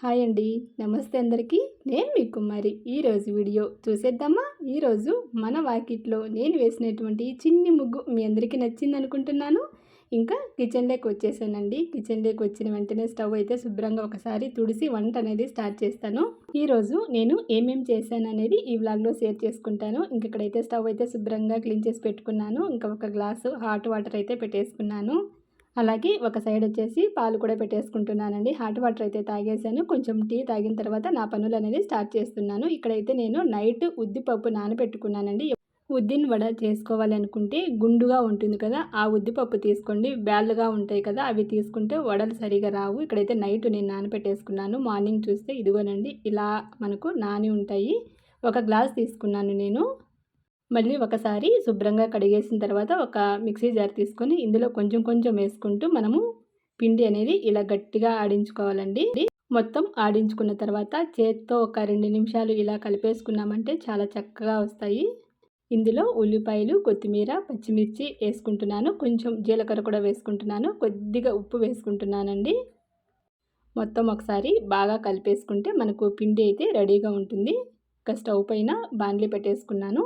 Hi అండి. నమస్తే అందరికీ. నేను మీ కుమారి. ఈరోజు వీడియో చూసేద్దామా? ఈరోజు మన వాకిట్లో నేను వేసినటువంటి చిన్ని ముగ్గు మీ అందరికీ నచ్చింది అనుకుంటున్నాను. ఇంకా కిచెన్లోకి వచ్చేసానండి. కిచెన్లోకి వచ్చిన వెంటనే స్టవ్ అయితే శుభ్రంగా ఒకసారి తుడిసి వంట అనేది స్టార్ట్ చేస్తాను. ఈరోజు నేను ఏమేమి చేశాను అనేది ఈ వ్లాగ్లో షేర్ చేసుకుంటాను. ఇక్కడైతే స్టవ్ అయితే శుభ్రంగా క్లీన్ చేసి పెట్టుకున్నాను. ఇంకా ఒక గ్లాసు హాట్ వాటర్ అయితే పెట్టేసుకున్నాను. అలాగే ఒక సైడ్ వచ్చేసి పాలు కూడా పెట్టేసుకుంటున్నానండి. హాట్ వాటర్ అయితే తాగేసాను. కొంచెం టీ తాగిన తర్వాత నా పనులు అనేది స్టార్ట్ చేస్తున్నాను. ఇక్కడైతే నేను నైట్ ఉద్దిపప్పు నానబెట్టుకున్నానండి. ఉద్దిన వడ చేసుకోవాలి అనుకుంటే గుండుగా ఉంటుంది కదా, ఆ ఉద్దిపప్పు తీసుకోండి. బ్యాళ్ళుగా ఉంటాయి కదా, అవి తీసుకుంటే వడలు సరిగా రావు. ఇక్కడైతే నైట్ నేను నానబెట్టేసుకున్నాను. మార్నింగ్ చూస్తే ఇదిగోనండి ఇలా మనకు నాని ఉంటాయి. ఒక గ్లాస్ తీసుకున్నాను నేను. మళ్ళీ ఒకసారి శుభ్రంగా కడిగేసిన తర్వాత ఒక మిక్సీ జార్ తీసుకొని ఇందులో కొంచెం కొంచెం వేసుకుంటూ మనము పిండి అనేది ఇలా గట్టిగా ఆడించుకోవాలండి. మొత్తం ఆడించుకున్న తర్వాత చేత్తో ఒక 2 నిమిషాలు ఇలా కలిపేసుకున్నామంటే చాలా చక్కగా వస్తాయి. ఇందులో ఉల్లిపాయలు, కొత్తిమీర, పచ్చిమిర్చి వేసుకుంటున్నాను. కొంచెం జీలకర్ర కూడా వేసుకుంటున్నాను. కొద్దిగా ఉప్పు వేసుకుంటున్నానండి. మొత్తం ఒకసారి బాగా కలిపేసుకుంటే మనకు పిండి అయితే రెడీగా ఉంటుంది. ఇక స్టవ్ పైన బాండ్లీ పెట్టేసుకున్నాను.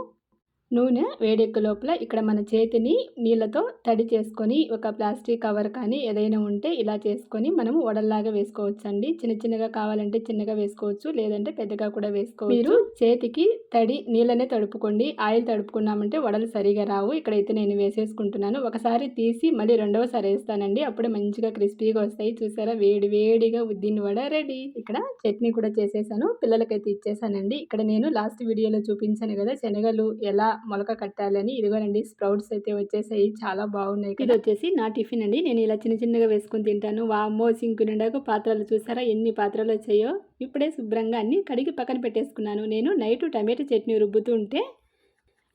నూనె వేడెక్కే లోపల ఇక్కడ మన చేతిని నీళ్ళతో తడి చేసుకొని ఒక ప్లాస్టిక్ కవర్ కానీ ఏదైనా ఉంటే ఇలా చేసుకొని మనము వడల్లాగా వేసుకోవచ్చండి. చిన్న చిన్నగా కావాలంటే చిన్నగా వేసుకోవచ్చు, లేదంటే పెద్దగా కూడా వేసుకోవచ్చు. మీరు చేతికి తడి నీళ్ళనే తడుపుకోండి. ఆయిల్ తడుపుకున్నామంటే వడలు సరిగా రావు. ఇక్కడైతే నేను వేసేసుకుంటున్నాను. ఒకసారి తీసి మళ్ళీ రెండవసారి వేస్తానండి. అప్పుడే మంచిగా క్రిస్పీగా వస్తాయి. చూసారా, వేడి వేడిగా ఉద్దిన వడ రెడీ. ఇక్కడ చట్నీ కూడా చేసేసాను. పిల్లలకైతే ఇచ్చేసానండి. ఇక్కడ నేను లాస్ట్ వీడియోలో చూపించాను కదా శనగలు ఎలా మొలక కట్టాలని. ఇదిగోనండి స్ప్రౌట్స్ అయితే వచ్చేసాయి. చాలా బాగున్నాయి. ఇది వచ్చేసి నా టిఫిన్ అండి. నేను ఇలా చిన్న చిన్నగా వేసుకొని తింటాను. వామ్మో, సింకు నిండాకు పాత్రలు చూసారా ఎన్ని పాత్రలు వచ్చాయో. ఇప్పుడే శుభ్రంగా అన్ని కడిగి పక్కన పెట్టేసుకున్నాను. నేను నైట్ టమాటో చట్నీ రుబ్బుతూ ఉంటే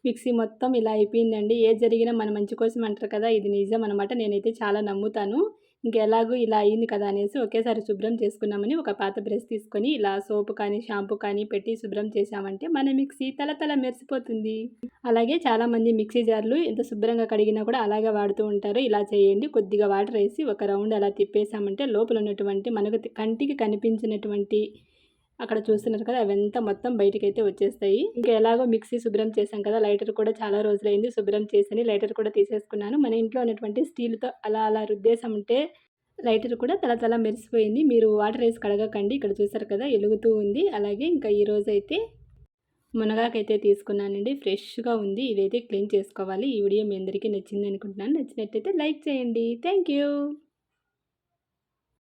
మిక్సీ మొత్తం ఇలా అయిపోయిందండి. ఏది జరిగినా మన మంచి కోసం అంటారు కదా, ఇది నిజం అనమాట. నేనైతే చాలా నమ్ముతాను. ఇంకెలాగూ ఇలా అయింది కదా అనేసి ఒకేసారి శుభ్రం చేసుకున్నామని ఒక పాత బ్రష్ తీసుకొని ఇలా సోపు కానీ షాంపూ కానీ పెట్టి శుభ్రం చేసామంటే మన మిక్సీ తల మెరిసిపోతుంది. అలాగే చాలామంది మిక్సీ జార్లు ఎంత శుభ్రంగా కడిగినా కూడా అలాగే వాడుతూ ఉంటారు. ఇలా చేయండి. కొద్దిగా వాటర్ వేసి ఒక రౌండ్ అలా తిప్పేసామంటే లోపల ఉన్నటువంటి మనకు కంటికి కనిపించినటువంటి అక్కడ చూస్తున్నారు కదా అవంతా మొత్తం బయటకైతే వచ్చేస్తాయి. ఇంకా ఎలాగో మిక్సీ శుభ్రం చేసాం కదా, లైటర్ కూడా చాలా రోజులైంది శుభ్రం చేసి లైటర్ కూడా తీసేసుకున్నాను. మన ఇంట్లో ఉన్నటువంటి స్టీల్తో అలా రుద్దేసామంటే లైటర్ కూడా తల మెరిసిపోయింది. మీరు వాటర్ వేసి కడగకండి. ఇక్కడ చూసారు కదా ఎలుగుతూ ఉంది. అలాగే ఇంకా ఈరోజు అయితే మునగాకైతే తీసుకున్నానండి. ఫ్రెష్గా ఉంది. ఇదైతే క్లీన్ చేసుకోవాలి. ఈ వీడియో మీ అందరికీ నచ్చింది అనుకుంటున్నాను. నచ్చినట్టయితే లైక్ చేయండి. Thank you.